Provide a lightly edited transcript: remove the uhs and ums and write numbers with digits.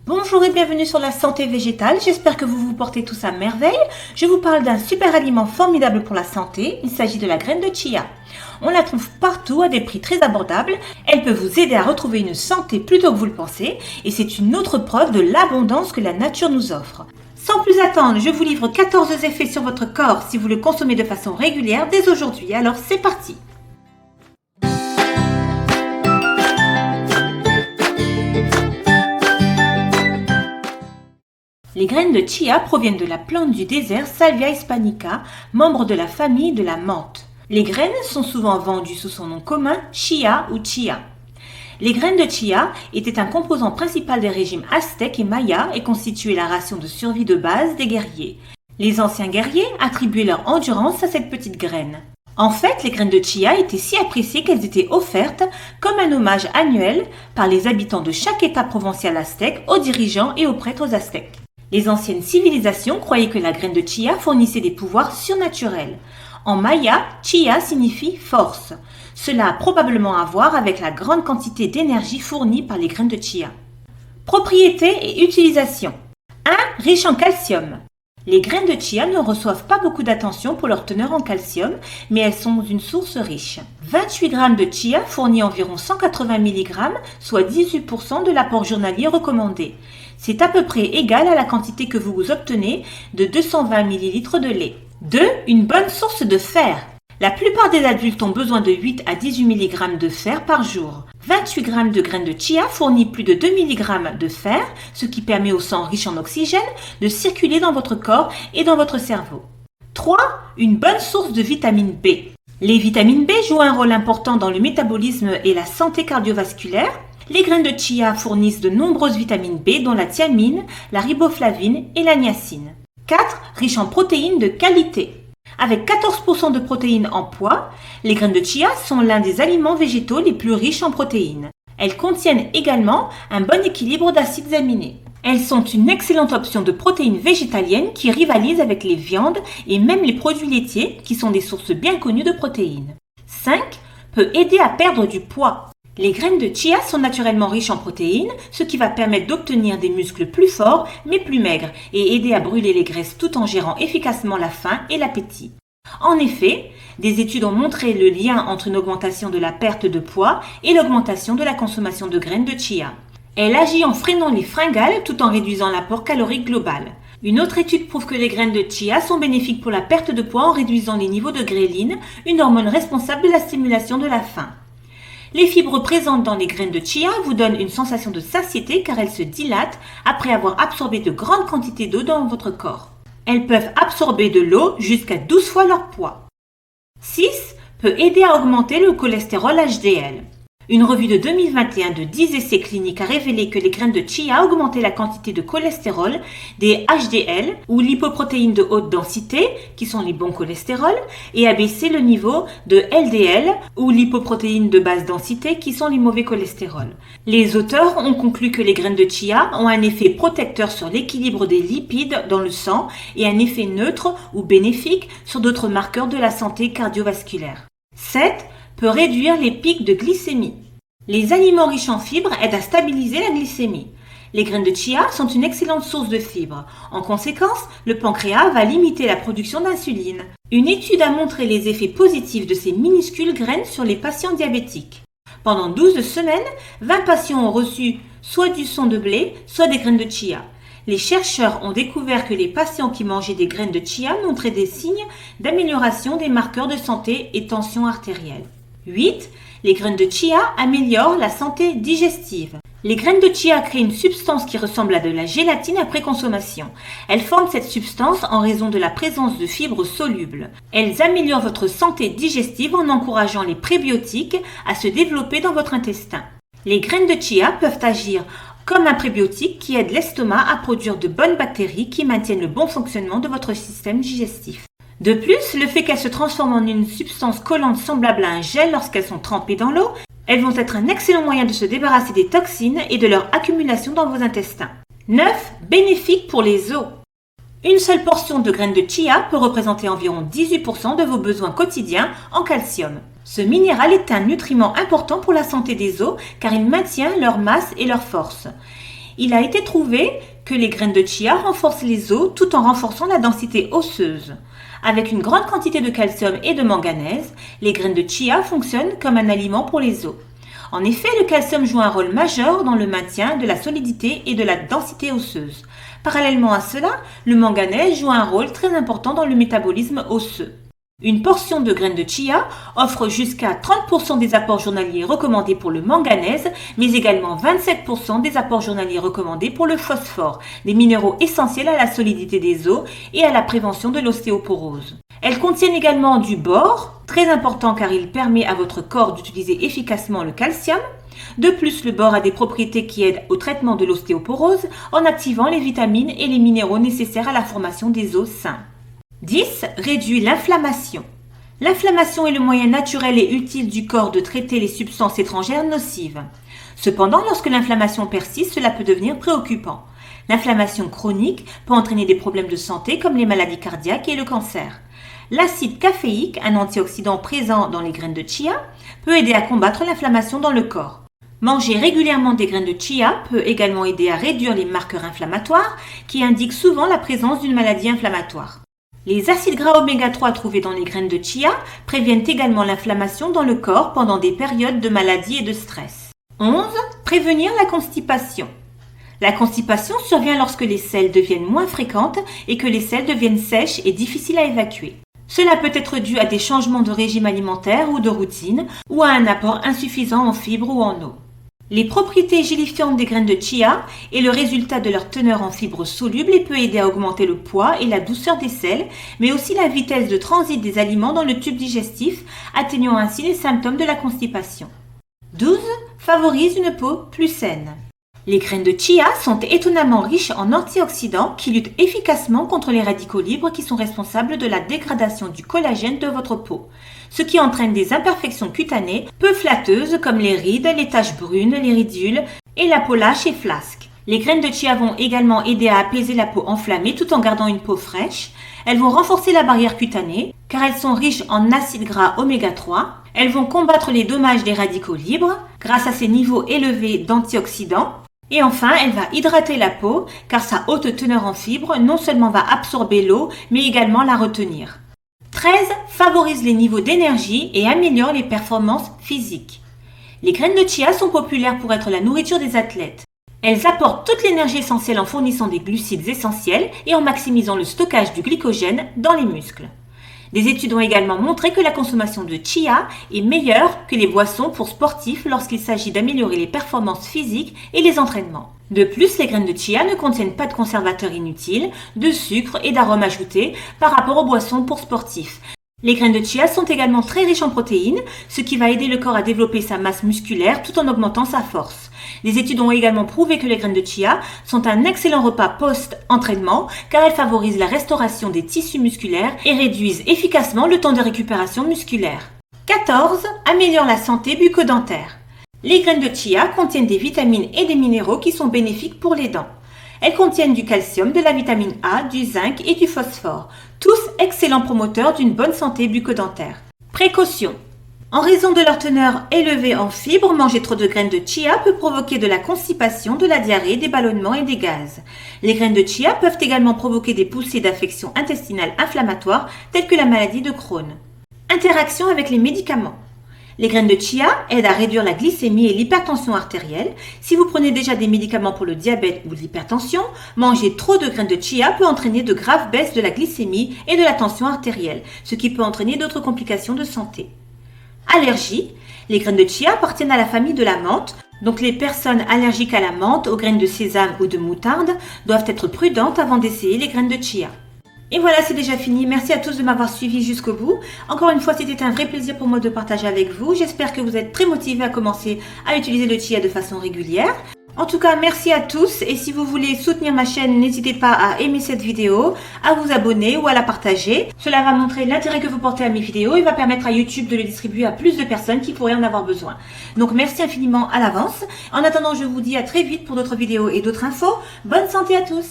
Bonjour et bienvenue sur la santé végétale, j'espère que vous vous portez tous à merveille. Je vous parle d'un super aliment formidable pour la santé, il s'agit de la graine de chia. On la trouve partout à des prix très abordables, elle peut vous aider à retrouver une santé plus tôt que vous le pensez et c'est une autre preuve de l'abondance que la nature nous offre. Sans plus attendre, je vous livre 14 effets sur votre corps si vous le consommez de façon régulière dès aujourd'hui, alors c'est parti! Les graines de chia proviennent de la plante du désert Salvia hispanica, membre de la famille de la menthe. Les graines sont souvent vendues sous son nom commun, chia ou chia. Les graines de chia étaient un composant principal des régimes aztèques et mayas et constituaient la ration de survie de base des guerriers. Les anciens guerriers attribuaient leur endurance à cette petite graine. En fait, les graines de chia étaient si appréciées qu'elles étaient offertes comme un hommage annuel par les habitants de chaque état provincial aztèque aux dirigeants et aux prêtres aztèques. Les anciennes civilisations croyaient que la graine de chia fournissait des pouvoirs surnaturels. En maya, chia signifie force. Cela a probablement à voir avec la grande quantité d'énergie fournie par les graines de chia. Propriétés et utilisation. 1. Riche en calcium. Les graines de chia ne reçoivent pas beaucoup d'attention pour leur teneur en calcium, mais elles sont une source riche. 28 g de chia fournit environ 180 mg, soit 18% de l'apport journalier recommandé. C'est à peu près égal à la quantité que vous obtenez de 220 ml de lait. 2. Une bonne source de fer. La plupart des adultes ont besoin de 8 à 18 mg de fer par jour. 28 g de graines de chia fournit plus de 2 mg de fer, ce qui permet au sang riche en oxygène de circuler dans votre corps et dans votre cerveau. 3. Une bonne source de vitamine B. Les vitamines B jouent un rôle important dans le métabolisme et la santé cardiovasculaire. Les graines de chia fournissent de nombreuses vitamines B dont la thiamine, la riboflavine et la niacine. 4. Riche en protéines de qualité. Avec 14% de protéines en poids, les graines de chia sont l'un des aliments végétaux les plus riches en protéines. Elles contiennent également un bon équilibre d'acides aminés. Elles sont une excellente option de protéines végétaliennes qui rivalisent avec les viandes et même les produits laitiers qui sont des sources bien connues de protéines. 5. Peut aider à perdre du poids. Les graines de chia sont naturellement riches en protéines, ce qui va permettre d'obtenir des muscles plus forts mais plus maigres et aider à brûler les graisses tout en gérant efficacement la faim et l'appétit. En effet, des études ont montré le lien entre une augmentation de la perte de poids et l'augmentation de la consommation de graines de chia. Elle agit en freinant les fringales tout en réduisant l'apport calorique global. Une autre étude prouve que les graines de chia sont bénéfiques pour la perte de poids en réduisant les niveaux de gréline, une hormone responsable de la stimulation de la faim. Les fibres présentes dans les graines de chia vous donnent une sensation de satiété car elles se dilatent après avoir absorbé de grandes quantités d'eau dans votre corps. Elles peuvent absorber de l'eau jusqu'à 12 fois leur poids. 6. Peut aider à augmenter le cholestérol HDL. Une revue de 2021 de 10 essais cliniques a révélé que les graines de chia augmentaient la quantité de cholestérol, des HDL ou lipoprotéines de haute densité, qui sont les bons cholestérols, et abaissaient le niveau de LDL ou lipoprotéines de basse densité, qui sont les mauvais cholestérols. Les auteurs ont conclu que les graines de chia ont un effet protecteur sur l'équilibre des lipides dans le sang et un effet neutre ou bénéfique sur d'autres marqueurs de la santé cardiovasculaire. 7. Peut réduire les pics de glycémie. Les aliments riches en fibres aident à stabiliser la glycémie. Les graines de chia sont une excellente source de fibres. En conséquence, le pancréas va limiter la production d'insuline. Une étude a montré les effets positifs de ces minuscules graines sur les patients diabétiques. Pendant 12 semaines, 20 patients ont reçu soit du son de blé, soit des graines de chia. Les chercheurs ont découvert que les patients qui mangeaient des graines de chia montraient des signes d'amélioration des marqueurs de santé et tension artérielle. 8. Les graines de chia améliorent la santé digestive. Les graines de chia créent une substance qui ressemble à de la gélatine après consommation. Elles forment cette substance en raison de la présence de fibres solubles. Elles améliorent votre santé digestive en encourageant les prébiotiques à se développer dans votre intestin. Les graines de chia peuvent agir comme un prébiotique qui aide l'estomac à produire de bonnes bactéries qui maintiennent le bon fonctionnement de votre système digestif. De plus, le fait qu'elles se transforment en une substance collante semblable à un gel lorsqu'elles sont trempées dans l'eau, elles vont être un excellent moyen de se débarrasser des toxines et de leur accumulation dans vos intestins. 9. Bénéfique pour les os. Une seule portion de graines de chia peut représenter environ 18% de vos besoins quotidiens en calcium. Ce minéral est un nutriment important pour la santé des os car il maintient leur masse et leur force. Il a été trouvé que les graines de chia renforcent les os tout en renforçant la densité osseuse. Avec une grande quantité de calcium et de manganèse, les graines de chia fonctionnent comme un aliment pour les os. En effet, le calcium joue un rôle majeur dans le maintien de la solidité et de la densité osseuse. Parallèlement à cela, le manganèse joue un rôle très important dans le métabolisme osseux. Une portion de graines de chia offre jusqu'à 30% des apports journaliers recommandés pour le manganèse, mais également 27% des apports journaliers recommandés pour le phosphore, des minéraux essentiels à la solidité des os et à la prévention de l'ostéoporose. Elles contiennent également du bore, très important car il permet à votre corps d'utiliser efficacement le calcium. De plus, le bore a des propriétés qui aident au traitement de l'ostéoporose en activant les vitamines et les minéraux nécessaires à la formation des os sains. 10. Réduit l'inflammation. L'inflammation est le moyen naturel et utile du corps de traiter les substances étrangères nocives. Cependant, lorsque l'inflammation persiste, cela peut devenir préoccupant. L'inflammation chronique peut entraîner des problèmes de santé comme les maladies cardiaques et le cancer. L'acide caféique, un antioxydant présent dans les graines de chia, peut aider à combattre l'inflammation dans le corps. Manger régulièrement des graines de chia peut également aider à réduire les marqueurs inflammatoires qui indiquent souvent la présence d'une maladie inflammatoire. Les acides gras oméga 3 trouvés dans les graines de chia préviennent également l'inflammation dans le corps pendant des périodes de maladie et de stress. 11. Prévenir la constipation. La constipation survient lorsque les selles deviennent moins fréquentes et que les selles deviennent sèches et difficiles à évacuer. Cela peut être dû à des changements de régime alimentaire ou de routine ou à un apport insuffisant en fibres ou en eau. Les propriétés gélifiantes des graines de chia est le résultat de leur teneur en fibres solubles et peut aider à augmenter le poids et la douceur des selles, mais aussi la vitesse de transit des aliments dans le tube digestif, atténuant ainsi les symptômes de la constipation. 12. Favorise une peau plus saine. Les graines de chia sont étonnamment riches en antioxydants qui luttent efficacement contre les radicaux libres qui sont responsables de la dégradation du collagène de votre peau, ce qui entraîne des imperfections cutanées peu flatteuses comme les rides, les taches brunes, les ridules et la peau lâche et flasque. Les graines de chia vont également aider à apaiser la peau enflammée tout en gardant une peau fraîche. Elles vont renforcer la barrière cutanée car elles sont riches en acides gras oméga 3. Elles vont combattre les dommages des radicaux libres grâce à ces niveaux élevés d'antioxydants. Et enfin, elle va hydrater la peau car sa haute teneur en fibres non seulement va absorber l'eau mais également la retenir. 13. Favorise les niveaux d'énergie et améliore les performances physiques. Les graines de chia sont populaires pour être la nourriture des athlètes. Elles apportent toute l'énergie essentielle en fournissant des glucides essentiels et en maximisant le stockage du glycogène dans les muscles. Des études ont également montré que la consommation de chia est meilleure que les boissons pour sportifs lorsqu'il s'agit d'améliorer les performances physiques et les entraînements. De plus, les graines de chia ne contiennent pas de conservateurs inutiles, de sucre et d'arômes ajoutés par rapport aux boissons pour sportifs. Les graines de chia sont également très riches en protéines, ce qui va aider le corps à développer sa masse musculaire tout en augmentant sa force. Des études ont également prouvé que les graines de chia sont un excellent repas post-entraînement car elles favorisent la restauration des tissus musculaires et réduisent efficacement le temps de récupération musculaire. 14. Améliore la santé bucco-dentaire. Les graines de chia contiennent des vitamines et des minéraux qui sont bénéfiques pour les dents. Elles contiennent du calcium, de la vitamine A, du zinc et du phosphore, tous excellents promoteurs d'une bonne santé bucco-dentaire. Précaution. En raison de leur teneur élevée en fibres, manger trop de graines de chia peut provoquer de la constipation, de la diarrhée, des ballonnements et des gaz. Les graines de chia peuvent également provoquer des poussées d'affections intestinales inflammatoires telles que la maladie de Crohn. Interaction avec les médicaments. Les graines de chia aident à réduire la glycémie et l'hypertension artérielle. Si vous prenez déjà des médicaments pour le diabète ou l'hypertension, manger trop de graines de chia peut entraîner de graves baisses de la glycémie et de la tension artérielle, ce qui peut entraîner d'autres complications de santé. Allergie. Les graines de chia appartiennent à la famille de la menthe, donc les personnes allergiques à la menthe, aux graines de sésame ou de moutarde doivent être prudentes avant d'essayer les graines de chia. Et voilà, c'est déjà fini. Merci à tous de m'avoir suivi jusqu'au bout. Encore une fois, c'était un vrai plaisir pour moi de partager avec vous. J'espère que vous êtes très motivés à commencer à utiliser le chia de façon régulière. En tout cas, merci à tous et si vous voulez soutenir ma chaîne, n'hésitez pas à aimer cette vidéo, à vous abonner ou à la partager. Cela va montrer l'intérêt que vous portez à mes vidéos et va permettre à YouTube de les distribuer à plus de personnes qui pourraient en avoir besoin. Donc merci infiniment à l'avance. En attendant, je vous dis à très vite pour d'autres vidéos et d'autres infos. Bonne santé à tous!